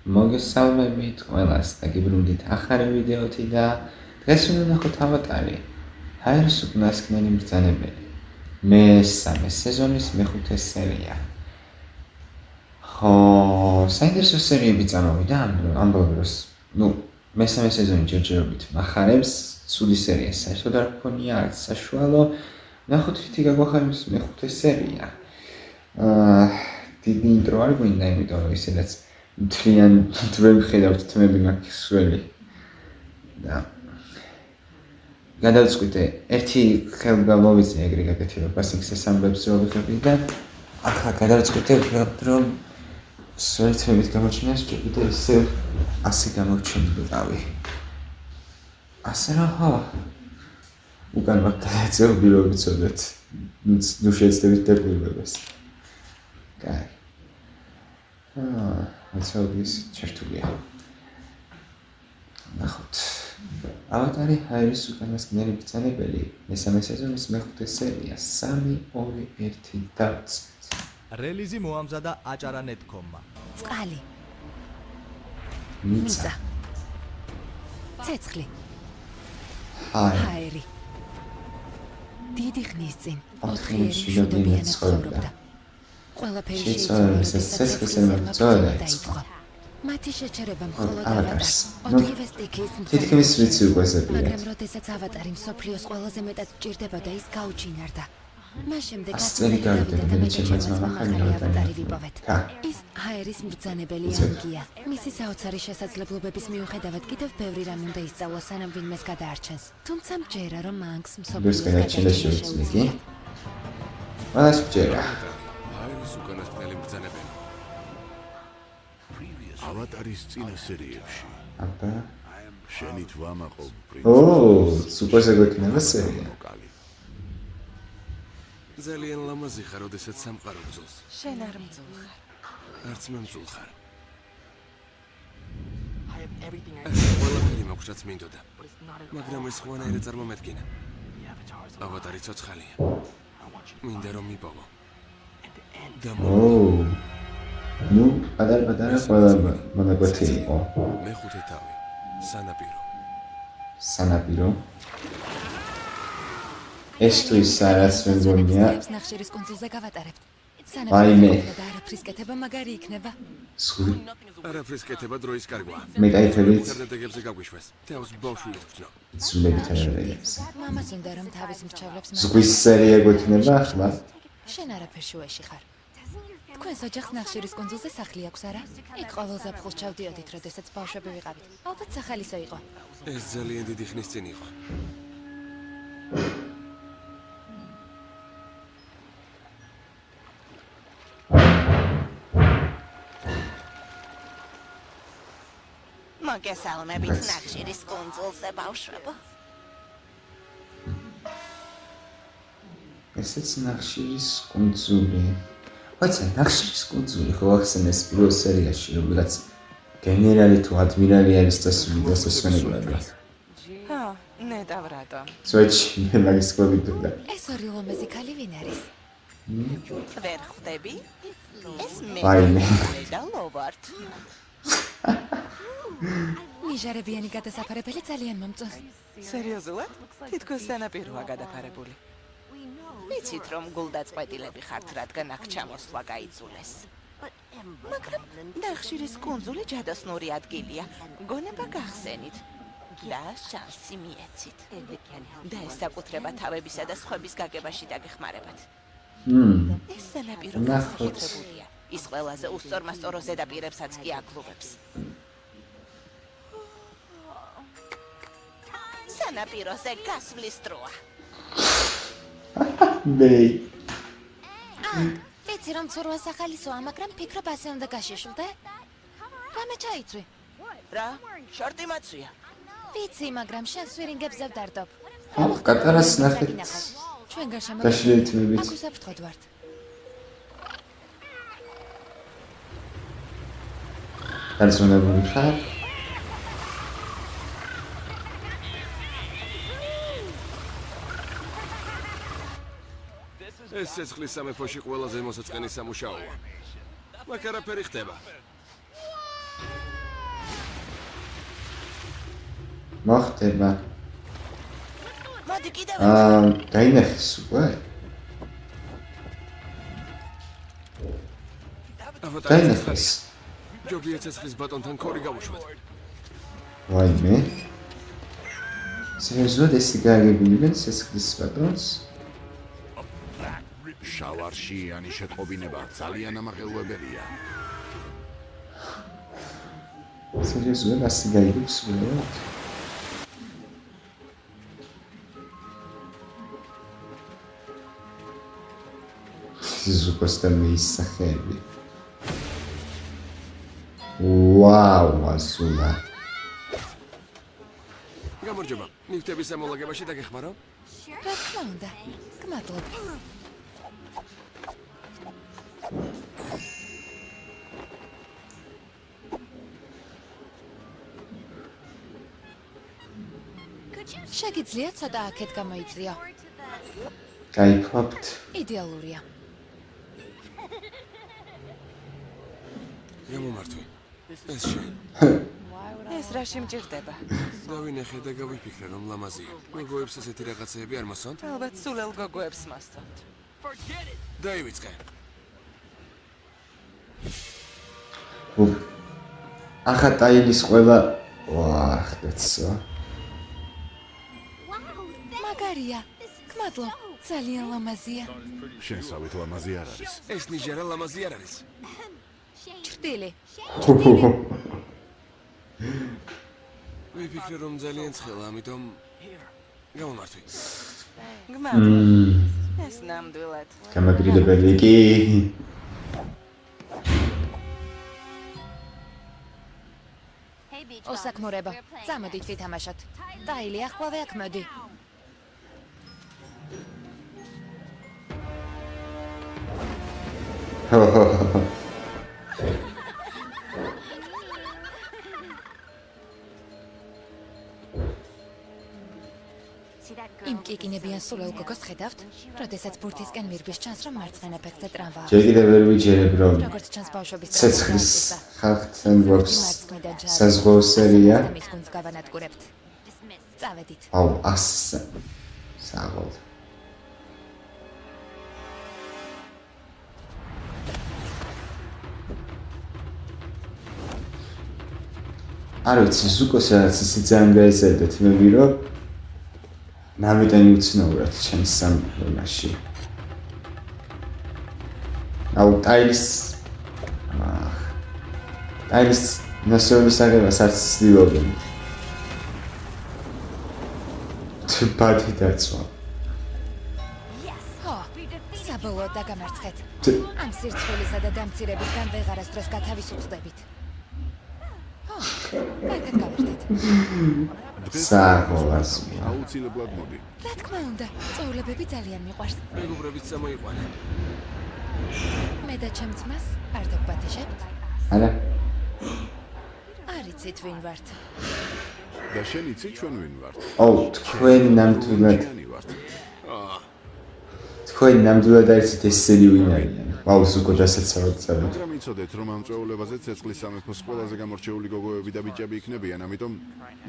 მოგესალმებით ყველას და გიბრუნდით ახალი ვიდეოთი და დღეს უნდა ნახოთ ავატარი ჰაერის უკანასკნელი მბრძანებელი მესამე სეზონის მეხუთე სერია. ხო, საინტერესო სერიები წამოვიდა ამბობენ რომ მესამე სეზონი ჯერჯერობით მახარებს, ცუდი სერია საერთოდ არ გქონია, არც საშუალო. ნახოთ რითი გაგვახარებს მეხუთე სერია. დიდი ინტრო არ გვინდა, იმიტომ რომ ისედაც მთლიან თვე მხედავთ თმები მაქსველი. და გადავწყვიტე ერთი ხელგავოვიცე ეგრე გაკეთება სიქსეს ამბებს რო ვიხები და ახლა გადავწყვიტე რომ სოეთებით გამოჩნდეს კიდე ისე 100 გამოჩნდიყავი. ასე რა ხო უკან ვაკეთებ რო ვიცოდეთ ნუ შეეცდებით დაგვირგვებას. კაი. მაცალგის ჩართულია. ნახოთ. ავატარი ჰაერის უკანასკნელი მბრძანებელი მესამე სეზონის მეხუთე სერია 3-2-1 დავწერთ. რელიზი მოამზადა აჭარა.net.com-მა. წყალი. მიწა. ცეცხლი. ჰაერი. დიდი ხნის წინ ოთხი მშვიდობიანი ცხოვრობდა. ყველაფერი შეიცვალა ცეცხლის ემოციაა. მათი შეჩერება მხოლოდ ავატარს. ოთხივე სტიქის თითქმის ვიცი უკვე ზებია. მაგრამ როდესაც ავატარი მსოფლიოს ყველაზე მეტად ჭირდებოდა, ის გაუჩინარდა. მას შემდეგ ასწერი გავიდა და მე ახალი ავატარი ვიპოვეთ. ის ჰაერის მბრძანებელი ამგია. მისი საოცარი შესაძლებლობების მიუხედავად კიდევ ბევრი რამ უნდა ისწავლოს, სანამ ვინმეს გადაარჩენს. თუმცა მჯერა რომ მანქს მსოფლიოს გადაარჩენს. მას მჯერა. ჰაერის უკანასკნელი მბრძანებელი. ავატარის წინა სერიებში. აბა. შენით ვამაყობ პრინც. სუპერზე გვექნება სერია. ძალიან ლამაზი ხარ, როდესაც სამყარო გძულს. შენ არ მძულ ხარ. არც მე მძულ ხარ. ყველაფერი მაქვს მინდოდა. მაგრამ ეს ხვანაირად წარმომედგინა. ავატარი ცოცხალია. მინდა რომ მიპოვო. და ნუ პატარ-პატარა ყველა მონაკვეთი იყო. მეხუთე თავი. სანაპირო. სანაპირო. ეს თუ ის რაც მე მგონია. ნახშირის კონცილზე გავატარებთ. აიმე. და არაფრის კეთება მაგარი იქნება. სულ არაფრის კეთება დროის კარგვა. მე გაიფერეთ. ინტერნეტებზე გაგვიშვეს. თავს ბავშვი ვთქნო. ძულებით არაერებს. მამას უნდა რომ თავის მრჩევლებს ზღვის სერია გვექნება ახლა. შენ არაფერში უეში ხარ. თქვენს ოჯახს ნახშირის კონცილზე სახლი აქვს არა? იქ ყოველ ზაფხულს ჩავდიოდით, როდესაც ბავშვები ვიყავით. ალბათ სახალისო იყო. ეს ძალიან დიდი ხნის წინ იყო. მოგესალმებით ნახშირის კონცილზე ბავშვებო. ესეც ნახშირის კუნძული. ვაცა, ნახშირის კუნძული ხო ახსენეს პირველ სერიაში, რომ ვიღაც გენერალი თუ ადმირალი არის წასული და სასვენებლად. ჰა, ნეტავ რატომ? სვეჩი მე მაგის კვებით და. ეს ორი ლომეზი ქალი ვინ არის? ვერ ხვდები? ეს მე აიმე. და ლოვართ. ნიჟარებიანი გადასაფარებელი ძალიან მომწონს. სერიოზულად? თითქოს სანაპიროა გადაფარებული. ვიცით რომ გულდაწყვეტილები ხართ, რადგან აქ ჩამოსვლა გაიძულეს. მაგრამ ნახშირის კუნძული ჯადოსნური ადგილია. გონება გახსენით. და შანსი მიეცით. და ეს საკუთრება თავებისა და სხვების გაგებაში დაგეხმარებათ. ეს სანაპირო გასახეთებულია. ის ყველაზე უსწორმასწორო ზედაპირებსაც კი აკლუბებს. სანაპიროზე გასვლის დროა. მეი. ვიცი რომ ცურვა სახალისოა, მაგრამ ფიქრობ ასე უნდა გაშიშვდე? რამე ჩაიცვი? რა? შორტი მაცვია. ვიცი, მაგრამ შენ სვირინგებს ზევდარდობ. კატარას ნახეთ. ჩვენ გარშემო გაშლილთმებით. აქ უსაფრთხოდ ვართ. პერსონალური ხარ? ეს ცეცხლის სამეფოში ყველაზე მოსაწყენი სამუშაოა. მაგ არაფერი ხდება. მოხდება. მოდი კიდევ დაინახეს უკვე? დაინახეს. ჯობია ცეცხლის ბატონთან ქორი გავუშვათ. ვაიმე. სერიოზულად ეს გააგებინებენ ცეცხლის ბატონს? შავარშიანი შეტყობინება ძალიან ამაღელვებელია. სერიოზულად ასე გაიგებს უბრალოდ? ზუკოს და მის სახეები. ვაუ, მასულა. გამარჯობა. ნივთების ამოლაგებაში დაგეხმარო? რა თქმა უნდა. გმადლობ. შეგიძლია ცოტა აქეთ გამოიწვიო. გაიფობთ. იდეალურია. გამომართვი. ეს შენ. ეს რაში მჭირდება? დავინახე და გავიფიქრე რომ ლამაზია. გოგოებს ესეთი რაღაცეები არ მოსწონთ? ალბათ სულელ გოგოებს მასწავთ. დაივიწყე. ახატაილის ყველა ვახდეცო. მაგარია. გმადლობ. ძალიან ლამაზია. შენსავით ლამაზი არ არის. ეს ნიჟარა ლამაზი არ არის. ჭრტილი. ვიფიქრე რომ ძალიან ცხელა, ამიტომ გამომართვი. გმადლობ. ეს ნამდვილად. გამაგრილებელი კი. ოსაქმურებო. წამოდით ვითამაშოთ. ტაილი ახლავე აქ მოდი. იმ კიკინებიან სულელ გოგოს ხედავთ, როდესაც ბურთისკენ მირბის ჩანს, რომ მარცხენა ფეხზე ტრამვაა. ჯერ კიდევ ვერ ვიჯერებ რომ როგორც ჩანს ბავშვობის ცეცხლის ხალხთან გვაქვს საზღვაო სერია. მის გუნდს გავანადგურებთ. წავედით. აუ, ასე საღოლ. არ ვიცი, ზუკოს რაღაც ისე ძალიან გაეზარდეთ იმები, რომ ნამდვილად უცნაურად ჩემს სამში. აუ, ტაილის ნასროლის აგებას არც ცდილობენ. ბადი დაწვა. ხო, საბოლოოდ დაგამარცხეთ. ამ სირცხვილისა და დამცირებისგან ვეღარასდროს გათავისუფლდებით. ხო, კარგად გავხდით. საღოლას. აუცილებლად მოდი. რა თქმა უნდა, წვეულებები ძალიან მიყვარს. მეგობრებიც წამოიყვანე. მე და ჩემ ძმას არ დაგბათიშებთ? არა. არ იცით ვინ ვართ. და შენ იცი ჩვენ ვინ ვართ? აუ, თქვენ ნამდვილად არიცით ესენი ვინ არიან. აუ, ზუკო დასაცავად წავით. მაგრამ იცოდეთ რომ ამ წვეულებაზე ცეცხლის სამეფოს ყველაზე გამორჩეული გოგოები და ბიჭები იქნებიან, ამიტომ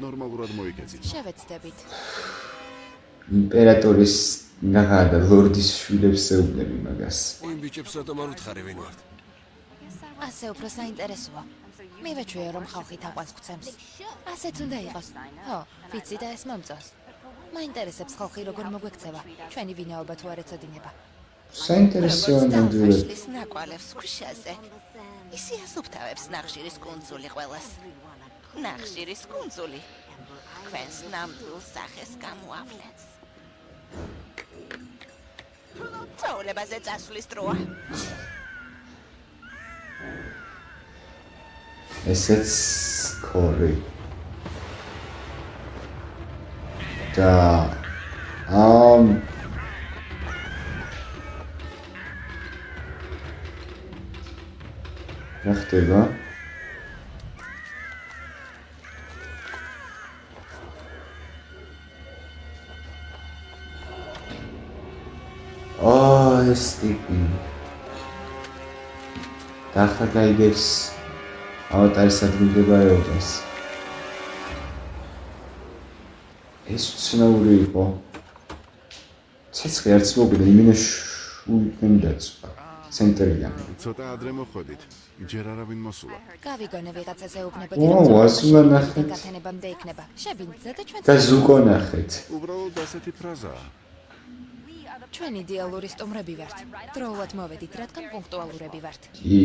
ნორმალურად მოიქეცით. შევეცდებით. იმპერატორის ნაღა და ლორდის შვილებს ეუბნები მაგას. იმ ბიჭებს რატომ არ უთხარი ვინ ვართ? ასე უფრო საინტერესოა. მივეჩვეო რომ ხალხი თაყვანს გვცემს. ასეც უნდა იყოს. ხო, ვიცი და ეს მომწონს. მაინტერესებს ხალხი როგორ მოგვექცევა. ჩვენი ვინაობა თუ არ ეცოდინება. საინტერესოა ნამდვილად. ის ნაკვალევს ქუჩაზე. ისი ასუფთავებს ნახშირის კუნძული ყველას. ნახშირის კუნძული. ქვენს ნამდვილ სახეს გამოავლენს. წვეულებაზე წასვლის დროა. ესეც ქორი. და რა ხდება? ეს ტიპი. და ახლა გაიგებს ავატარის ადგილმდებარეობას. ეს უცნაური იყო. ცეცხლი არც მოგდა, იმენა შულიდან დაწვა. ცენტრიდან. ცოტა ადრე მოხვედით. ჯერ არავინ მოსულა. გავიგონე ვიღაცაზე ეუბნებოდი ვაუ, ასულა ნახეთ. გათენებამდე იქნება. შებინძდა და ჩვენ და ზუკო ნახეთ. უბრალოდ ასეთი ფრაზაა. ჩვენ იდეალური სტუმრები ვართ. დროულად მოვედით, რადგან პუნქტუალურები ვართ. კი.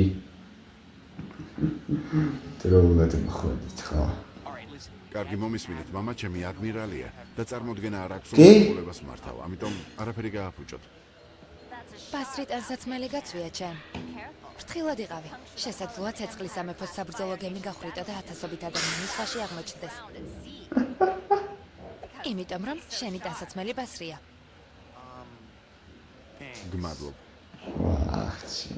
დროულად მოხვედით, ხო? კარგი მომისმინეთ, მამა ჩემი ადმირალია და წარმოდგენა არ აქვს კი? უყურებას მართავ, ამიტომ არაფერი გააფუჭოთ. ბასრი ტანსაცმელი გაცვია ჩვენ. ფრთხილად იყავი. შესაძლოა ცეცხლის სამეფოს საბრძოლო გემი გახვრიტო და ათასობით ადამიანის ხაში აღმოჩნდეს. იმიტომ რომ შენი ტანსაცმელი ბასრია. გმადლობ. ვახჩი.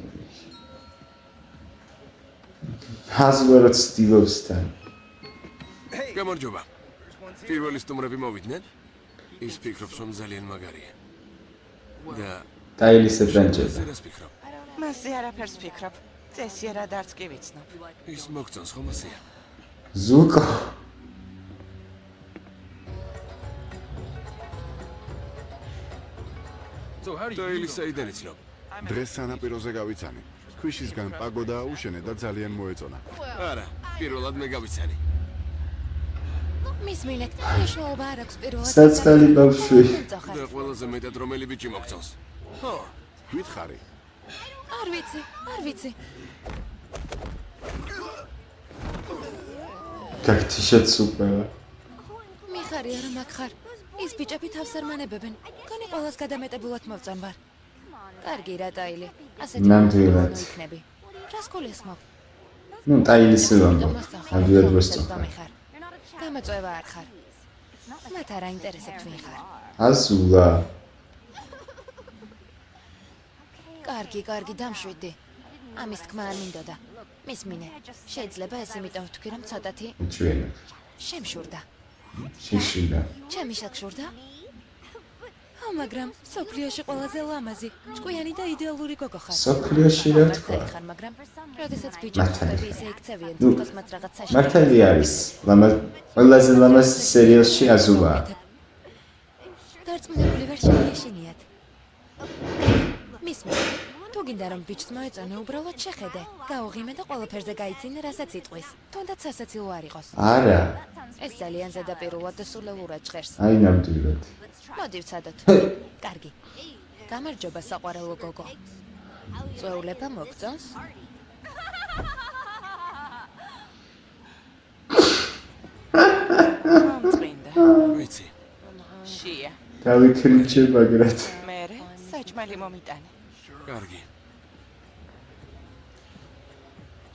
ჰაზვერად სტილობს თან. გამარჯობა. პირველი სტუმრები მოვიდნენ? ის ფიქრობს, რომ ძალიან მაგარია. და ტაილისებს დანჯება. რას ფიქრობ? მასზე არაფერს ფიქრობ. წესია რა დარც კი ვიცნობ. ის მოგწონს ხომ ასეა? ზუკო. ტაილი საიდან იცნობ? დღეს სანაპიროზე გავიცანი. ქვიშისგან პაგოდა აუშენე და ძალიან მოეწონა. არა, პირველად მე გავიცანი. მის მინეთ, მნიშვნელობა არ აქვს პირველად. საწყალი ბავშვი. და ყველაზე მეტად რომელი ბიჭი მოგწონს? ხო, გითხარი. არ ვიცი. გაქთიშად სუპერა. მიხარია რომ აქ ხარ. ის ბიჭები თავს არ მანებებენ. გონი ყველას გადამეტებულად მოვწონ ვარ. კარგი რა ტაილი. ასეთი ნამდვილად. იქნები. რას გულისხმობ? ნუ ტაილის ვამბობ. ადვილად მოსწონხარ. გამოწვევა არ ხარ. მათ არ აინტერესებთ ვინ ხარ. აზულა. კარგი, დამშვიდი. ამის თქმა არ მინდოდა. მისმინე. შეიძლება ეს იმიტომ ვთქვი, რომ ცოტათი ჩვენა. შემშურდა. შიშიდა. ჩემი შეგშურდა? მაგრამ სოფლიოში ყველაზე ლამაზი, ჭკვიანი და იდეალური გოგო ხარ. სოფლიოში რა თქვა? ხარ, მაგრამ როდესაც ბიჭებს ხდები ისე იქცევიან, თუნდაც მათ რაღაც საშიში. მართალი არის. ყველაზე ლამაზი სერიალში აზულა. დარწმუნებული ვარ შეიაშინიათ. მისმინე. თუ გინდა რომ ბიჭს მოეწონე, უბრალოდ შეხედე. გაუღიმე და ყველაფერზე გაიცინე, რასაც იტყვის. თუნდაც სასაცილო არ იყოს. არა. ეს ძალიან ზედაპირულად და სულელურად ჟღერს. აი ნამდვილად. მოდი ვცადოთ. კარგი. გამარჯობა საყვარელო გოგო. წვეულება მოგწონს? მომწმინდა. ვიცი. შია. დავიქრიჩე მაგრად. მერე საჭმელი მომიტანე. კარგი.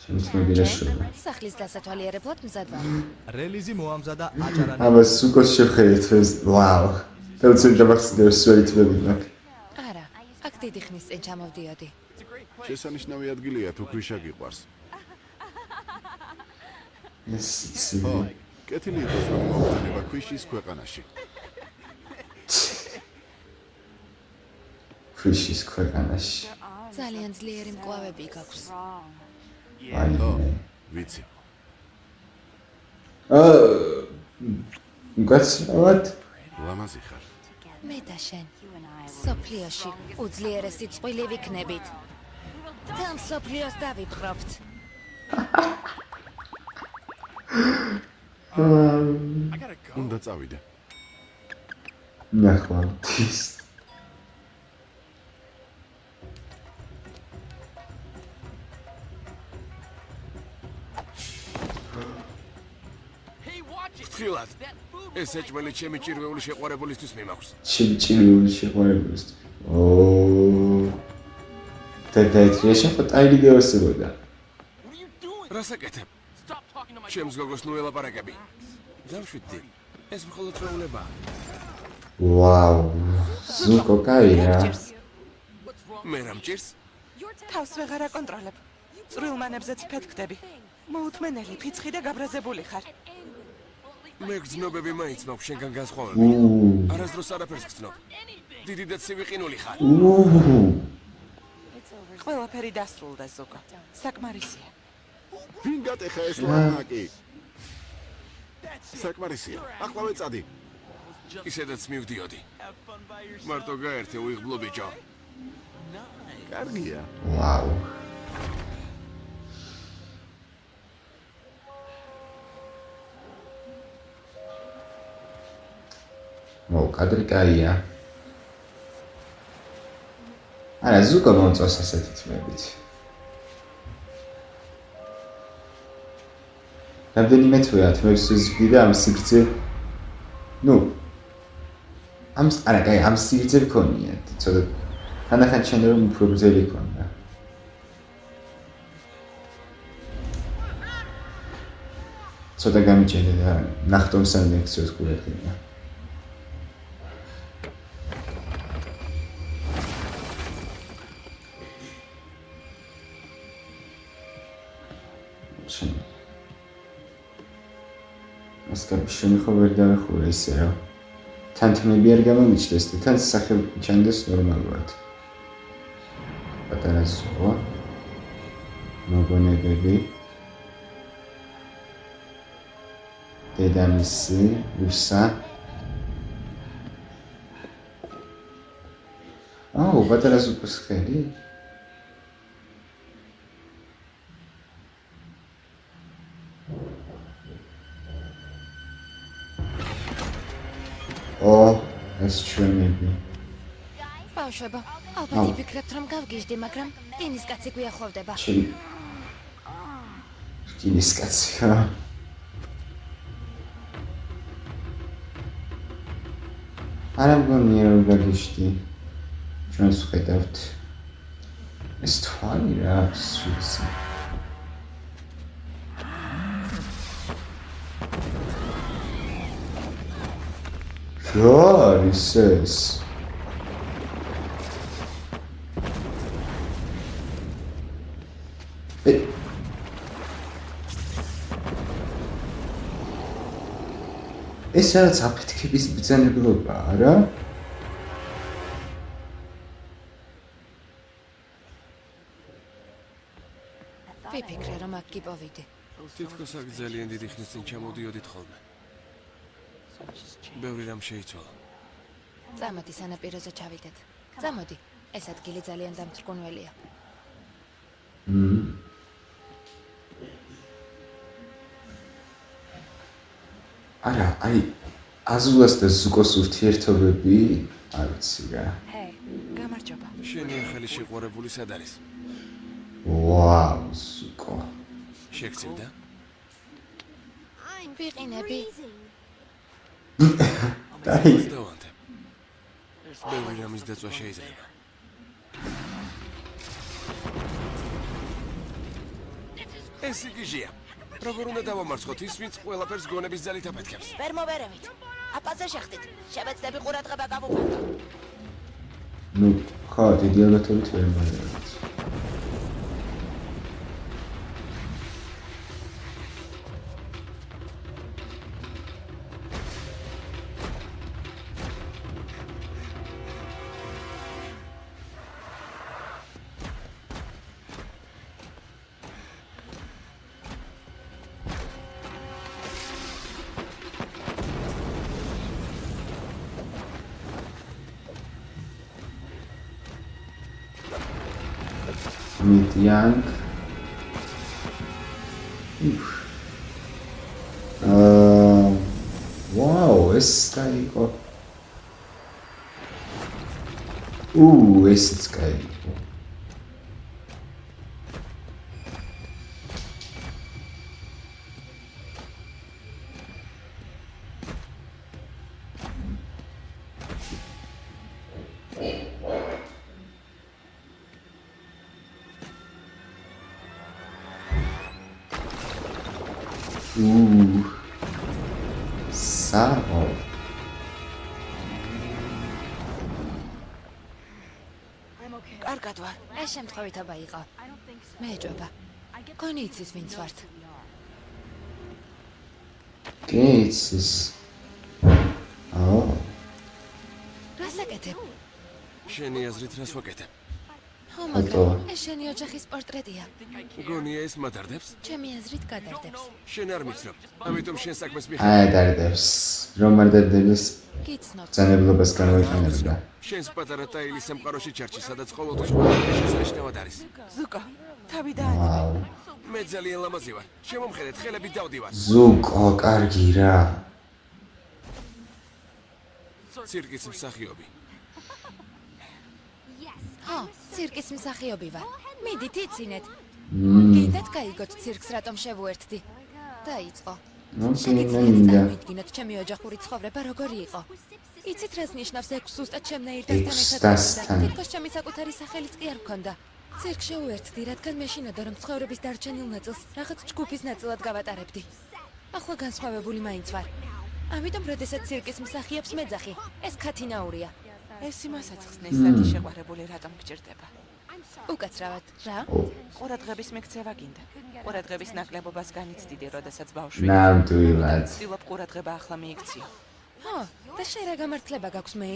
შემოწმებინა შოვა. სახლის დასათვალიერებლად მზად ვარ. რელიზი მოამზადა აჭარანე ამას სუკოს შეხედეთ ეს. ვაუ. დავწერე დამახსნევს სვეტები მაგ. არა, აქ დიდი ხნის წინ ჩამოვდიოდი. შესანიშნავი ადგილია თუ ქვიშა გიყვარს. ეს ცი. კეთილი იყოს რომ მოგზანება ქვიშის ქვეყანაში. ქვიშის ქვეყანაში. ძალიან ძლიერი მკლავები გაქვს. აი. ვიცი. გაცრავად? ლამაზი ხარ. მე და შენ. სოფლიოში უძლიერესი წყვილი ვიქნებით. თან სოფლიოს დავიპყრობთ. უნდა წავიდე. ნახავთ ის. ფრთხილად. ეს ეჭველი ჩემი ჭირვეული შეყვარებულისთვის მიმაქვს. ჭირვეული შეყვარებულისთვის. და შეხო ტაილი გეოსებოდა. რას აკეთებ? ჩემს გოგოს ნუ ელაპარაკები. დამშვიდდი. ეს მხოლოდ წვეულებაა. ვაუ. ზუკო კაია. მე რა მჭირს? თავს ვეღარ აკონტროლებ. წვრილ მანებზეც ფეთქდები. მოუთმენელი, ფიცხი და გაბრაზებული ხარ. მე გძნობები მაინც მაქვს შენგან განსხვავებული. არასდროს არაფერს გძნობ. დიდი და ცივი ყინული ხარ. ყველაფერი დასრულდა ზოგო. საკმარისია. ვინ გატეხა ეს ლამაკი? საკმარისია. ახლა ვეწადი. ისედაც მივდიოდი. მარტო გაერთე უიღბლო ბიჭო. კარგია. ვაუ. კადრი კაია. არა, ზუკა მომწონს ასეთი თმებით. რამდენიმე თვეა თმებს ვიზრდი და ამ სიგრძე ამ სიგრძე გქონია. ცოტა თანახან შენ რომ უფრო გრძელი ქონდა. ცოტა გამიჭედე და ნახტომს ან ექციოს გულეთქია. შენ ხო ვერ დავეხურე ისე რა. თან თმები არ გამომიჩნდეს და თან სახე ჩანდეს ნორმალურად. პატარა ზღვა. მოგონებები. დედამისი, უსა. პატარა ზღვის ხელი. ეს ჩვენები. ბავშვებო, ალბათ იფიქრებთ რომ გავგიჟდი, მაგრამ ტინის კაცი გვიახლოვდება. ტინის კაცი, ხა? არა მგონია რომ გავგიჟდი. ჩვენს ვხედავთ. ეს თვალი რა სულსა. რა ის ეს? ეს რაც აფეთქების ბრძანებლობა, არა? ვიფიქრე რომ აქ გიპოვიდი. თითქოს აქ ძალიან დიდი ხნის წინ ჩამოვდიოდით ხოლმე. ბევრი რამ შეიცვალა. წამოდი სანაპიროზე ჩავიდეთ. წამოდი, ეს ადგილი ძალიან დამთრგუნველია. არა, აი აზულას და ზუკოს ურთიერთობები არ ვიცი რა. გამარჯობა. შენი ახალი შეყვარებული სად არის? ვაუ, ზუკო. შეგწევდა? ვიყინები. დაი. ბევრი რამის დაწვა შეიძლება. ეს იგიჟია. როგორ უნდა დავამარცხოთ ის, ვინც ყველაფერს გონების ძალით აფეთქებს? ვერ მოვერევით. აპაზე შეხტით. შევეცდები ყურადღება გავუყენო. ხო, დიდი ალბათობით ვერ მოვერევით. Young. Wow, ეს кайко. ეს кайко. Сао. კარგად ვარ. ეს შემთხვევითობა იყო. მე ეჭვება. გონი იცის ვინც ვართ. გეიცის. რას აკეთებ? შენი აზრით რას ვაკეთებ? მაგრამ ეს შენი ოჯახის პორტრეტია. გონია ეს მატარდებს? ჩემი აზრით გადარდებს. შენ არ მიცნობ. ამიტომ შენ საქმეს აი დარდებს. რომ არ დარდებს გიცნობ. ბრძანებლობას გამოიყენებდა. შენს პატარა ტაილის სამყაროში ჩარჩი, სადაც ყოველთვის ყველაფერი შესანიშნავად არის. ზუკო, თავი დაანებე. ვაუ. მე ძალიან ლამაზი ვარ. შემომხედეთ, ხელები დავდივარ. ზუკო, კარგი რა. ცირკის მსახიობი. ხო, ცირკის მსახიობი ვარ. მიდით იცინეთ. კიდეთ გაიგოთ ცირკს რატომ შევუერთდი. დაიწყო. ნუ შეგიძლიათ მინდა. წარმოიდგინოთ ჩემი ოჯახური ცხოვრება როგორი იყო. იცით რას ნიშნავს 6 ზუსტად ჩემნაირთან ერთად ექვსთან. თითქოს ჩემი საკუთარი სახელიც კი არ მქონდა. ცირკს შევუერთდი, რადგან მე შინოდა რომ ცხოვრების დარჩენილ ნაწილს რაღაც ჯგუფის ნაწილად გავატარებდი. ახლა განსხვავებული მაინც ვარ. ამიტომ როდესაც ცირკის მსახიობს მეძახი, ეს ქათინაურია. ეს იმასაც ხსნისათი შეყვარებული რატომ გჭირდება? უკაცრავად, რა? ყურადღების მიქცევა გინდა. ყურადღების ნაკლებობას განიცდიდი, როდესაც ბავშვი. ნამდვილად. ვცდილობ ყურადღება ახლა მიიქციო. ხო, და შენ რა გამართლება გაქვს მე?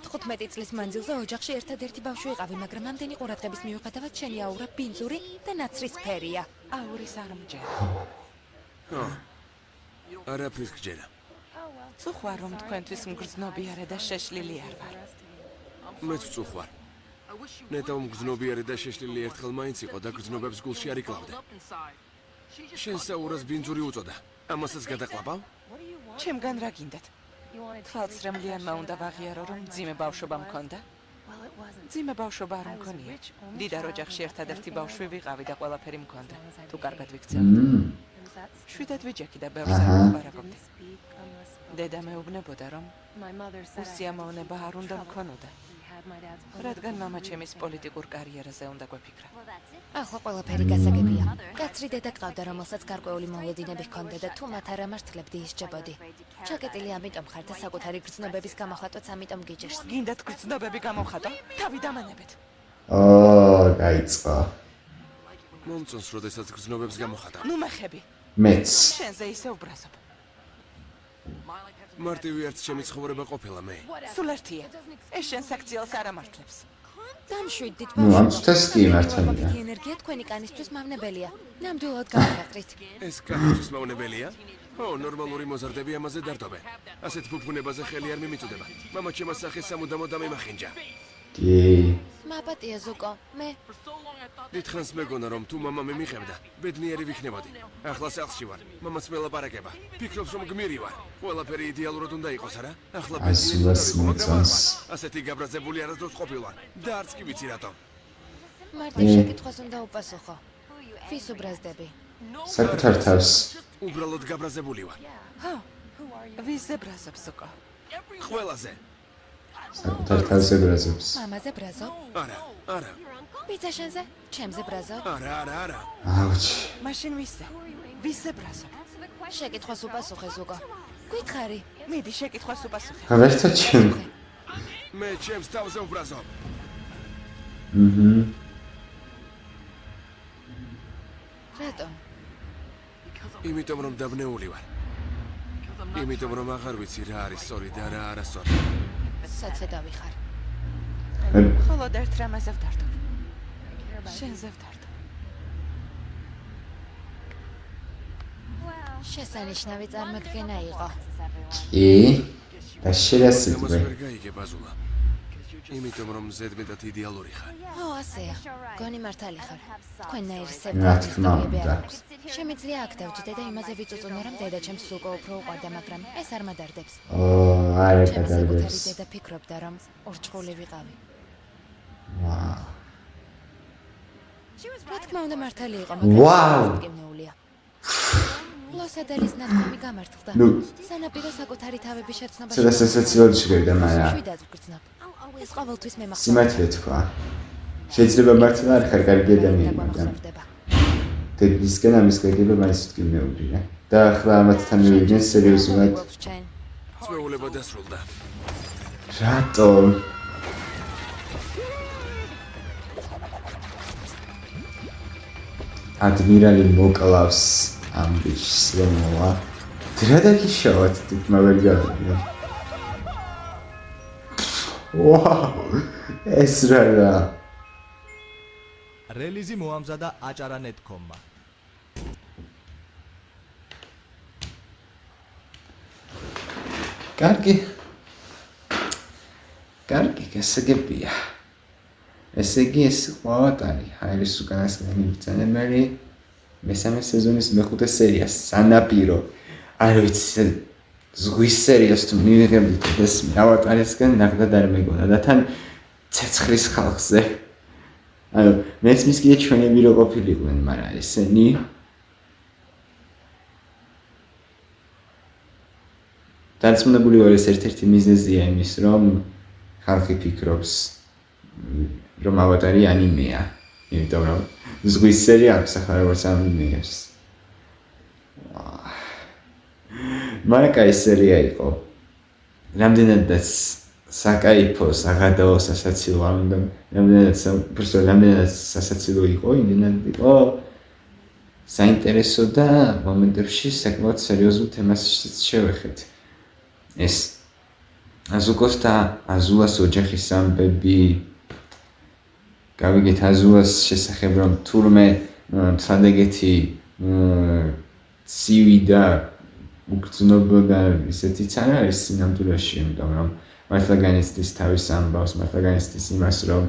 15 წლის მანძილზე ოჯახში ერთადერთი ბავშვი ვიყავი, მაგრამ ამდენი ყურადღების მიუხედავად შენი აურა ბინძური და ნაცრისფერია. აურის არ მჯერა. ხო. არაფრის გჯერა. წუხვარ რომ თქვენთვის მგრძნობიარე და შეშლილი არ ვარ. მეც ვწუხვარ. ნეტავ მგრძნობიარე და შეშლილი ერთხელ მაინც იყო და გრძნობებს გულში არ იკლავდა. შენ საურას ბინძური უწოდა. ამასაც გადაყლაპავ? ჩემგან რა გინდათ? თვალწრემლიანმა უნდა ვაღიარო, რომ მძიმე ბავშვობა მქონდა? მძიმე ბავშვობა არ მქონია. მდიდარ ოჯახში ერთადერთი ბავშვი ვიყავი და ყველაფერი მქონდა. თუ კარგად ვიქცეოდი. შვიდად ვიჯექი და ბევრს არ ვაპარაკობდი. დედა მეუბნებოდა, რომ უსიამოვნება არ უნდა მქონოდა. რადგან მამა ჩემის პოლიტიკურ კარიერაზე უნდა გვეფიქრა. ახლა ყველაფერი გასაგებია. კაცრი დედა ყავდა, რომელსაც გარკვეული მოლოდინები ჰქონდა და თუ მათ არ ამართლებდი, ისჯებოდი. ჩაკეტილი ამიტომ ხარ და საკუთარი გრძნობების გამოხატვაც ამიტომ გიჭირს. გინდათ გრძნობები გამოვხატო? თავი დამანებეთ. გაიწყო. მომწონს, როდესაც გრძნობებს გამოხატავ. ნუ მეხები. მეც. შენზე ისე უბრაზობ. მარტივი არც ჩემი ცხოვრება ყოფილა მე. სულ ერთია. ეს შენ საქციელს არ ამართლებს. დამშვიდდით ნუ ამ წუთას კი მართალია. ენერგია თქვენი კანისთვის მავნებელია. ნამდვილად გავაკრით. ეს კაცთვის მავნებელია? ო, ნორმალური მოზარდები ამაზე დარდობენ. ასეთ ფუფუნებაზე ხელი არ მიმიწუდება. მამა ჩემს სახეს სამუდამოდ დამემახინჯა. კი. მაპატია ზუკო, მე დიდხანს მეგონა რომ თუ მამა მე მიხებდა, ბედნიერი ვიქნებოდი. ახლა სახლში ვარ. მამაც მელაპარაკება. ფიქრობს რომ გმირი ვარ. ყველაფერი იდეალურად უნდა იყოს, არა? ახლა ბედნიერი ვარ, მაგრამ ასეთი გაბრაზებული არასდროს ყოფილვარ. და არც კი ვიცი რატომ. მარტივ შეკითხვას უნდა უპასუხო. ვის უბრაზდები? საკუთარ თავს. უბრალოდ გაბრაზებული ვარ. ხო. ვიზე ბრაზობ ზუკო? ყველაზე. საკუთარ თავს ებრაზებს. მამაზე ბრაზო? არა, არა. ბიძაშენზე? ჩემზე ბრაზო? არა. აუჩი. მაშინ ვიზე ბრაზობ? შეკითხვას უპასუხე ზუკო. გვითხარი. მიდი შეკითხვას უპასუხე. ღერთა ჩემ. მე ჩემს თავზე ვბრაზობ. რატომ? იმიტომ რომ დაბნეული ვარ. იმიტომ რომ აღარ ვიცი რა არის სწორი და რა არასწორი. საცედავი ხარ. ხოლო ერთ რამაზე ვდარდო. შენზე ვდარდო. შესანიშნავი წარმოდგენა იყო. კი. და შედასწრე. ამას ვერ გაიგე ბაზულა. იმიტომ რომ ზედმეტად იდეალური ხარ. ო, ასეა. გონი მართალი ხარ. თქვენნაირი რა თქმა სეპარატისტები უნდა. არ აქვს. შემიძლია აქ დავჯდე და იმაზე ვიწუწუნე, რომ დედა ჩემს უკვე უფრო უყვარდა, მაგრამ ეს არ მადარდებს. არა ჩემი საკუთარი გადაგებს. დედა ფიქრობდა, რომ ურჩხული ვიყავი. ვაუ. რა თქმა უნდა მართალი იყო, ვაუ. გემნეულია. ლოს-ანჯელესის ნათქვამი გამართლდა. ნუ. სანაპირო საკუთარი თავების შეცნობაში. სადაც ესეც ვერ შეგერდა მაგრამ. შვიდად ვგრძნობ. ეს ყოველთვის მე მახსოვს. სიმართლე თქვა. შეიძლება მართლა არ ხარ კარგი ადამიანი, მაგრამ დედისკენ ამის გეგება მაინც ვთქმეულია. და ახლა ამათთან მივიდნენ სერიოზულად. წვეულება დასრულდა. რატომ? ადმირალი მოკლავს ამბიშს რომ მოვა. რა დაგიშავათ თქმა ვერ გავიგე. ვაუ! ეს რა? რელიზი მოამზადა acarane.com-მა. კარგი, გასაგებია. ესე იგი ეს ავატარი, ჰაერის უკანასკნელი მბრძანებელი, მესამე სეზონის მეხუთე სერია, სანაპირო. არ ვიცი, ზღვის სერიას თუ მივიღებდით ეს ავატარისგან ნახდად არ მეგონა და თან ცეცხლის ხალხზე. ანუ მეც მის კიდე ჩვენები რო ყოფილიყვნენ, მაგრამ ესენი დარწმუნებული ვარ ეს ერთ-ერთი მიზეზია იმის, რომ ხალხი ფიქრობს რომ ავატარი ანიმეა, იმიტომ რომ ზღვის სერია აქვს ახლა როგორც ანიმეებს. მარკა ეს სერია იყო. რამდენადაც საკაიფო, საღადაო, სასაცილო არ უნდა, რამდენადაც სასაცილო იყო, იმდენად იყო საინტერესო და მომენტებში საკმაოდ სერიოზულ თემას შევეხეთ. ეს აზუკოს და აზულას ოჯახის ამბები გავიგეთ აზულას შესახებ რომ თურმე თლადეგეთი ცივი და უგრძნობო და ისეთიც არ არის სინამდვილეში, იმიტომ რომ მართლა განიცდის თავის ამბავს, მართლა განიცდის იმას, რომ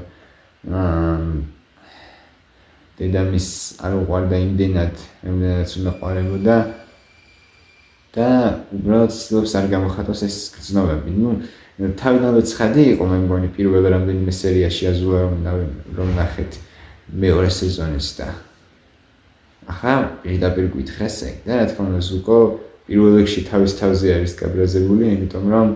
დედამის არ უყვარდა იმდენად, რამდენადაც უნდა ყვარებოდა და უბრალოდ ცდილობს არ გამოხატოს ეს გრძნობები. თავიდანვე ცხადი იყო, მე მგონი პირველ რამდენიმე სერიაში აზულა რომ ნახეთ მეორე სეზონის და ახლა პირდაპირ გითხრას ეგ და რა თქმა უნდა ზუკო პირველ რიგში თავის თავზე არის გაბრაზებული, იმიტომ რომ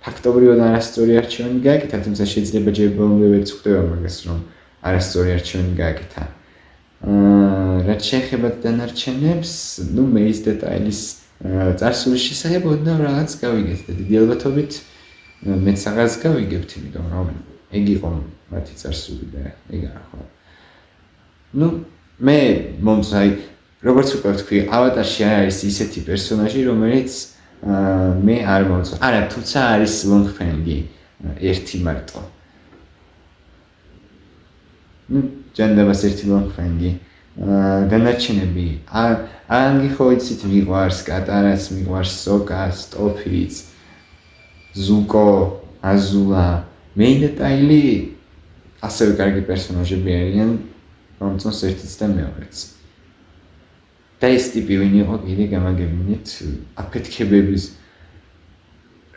ფაქტობრივად არასწორი არჩევანი გააკეთა, თუმცა შეიძლება ჯერ ბოლომდე ვერც ხვდება მაგას, რომ არასწორი არჩევანი გააკეთა. რაც შეეხება დანარჩენებს, მე ის დეტაილის წარსულის შესახებ ოდნავ რაღაც გავიგეთ და დიდი ალბათობით მეც რაღაც გავიგებთ, იმიტომ რომ ეგ იყო მათი წარსული და ეგ არა ხო. მე მომწაი როგორც უკვე ვთქვი, ავატარში არის ისეთი პერსონაჟი, რომელიც მე არ მომწონს. არა, თუმცა არის ლონგფენგი ერთი მარტო. ჯანდაბას ერთი ლონგფენგი. დანარჩენები ანგი ხო იცით მიყვარს, კატარაც მიყვარს, სოკას, ტოფიც, ზუკო, აზულა. მე დეტაილი ასევე კარგი პერსონაჟები არიან, მომწონს ერთიც და მეორეც. და ეს ტიპი ვინ იყო კიდე გამაგებინეთ აფეთქებების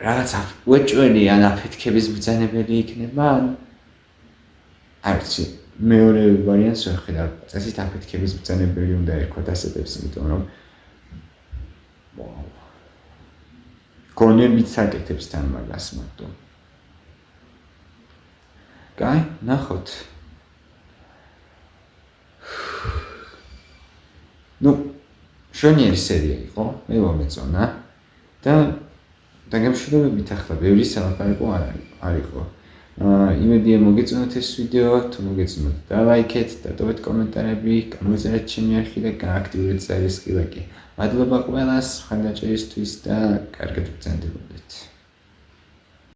რაღაც უეჭველი ან აფეთქების ბრძანებელი იქნება ან არ ვიცი მეორე ვარიანტს ვხედავ წესით აფეთქების ბრძანებელი უნდა ერქვათ ასეთებს იმიტომ რომ გონებით საკეთებს თან მაგას მარტო კაი ნახოთ შვენიერი სერია იყო, მე მომეწონა და დაგემშვიდობებით ახლა ბევრი სალაპარაკო არ იყო. იმედია მოგეწონათ ეს ვიდეო, თუ მოგეწონათ დალაიქეთ, დატოვეთ კომენტარები, გამოიწერეთ ჩემი არხი და გააქტიურეთ ზარის ყილაკი. მადლობა ყველას მხარდაჭერისთვის და კარგად ბრძანდებოდეთ.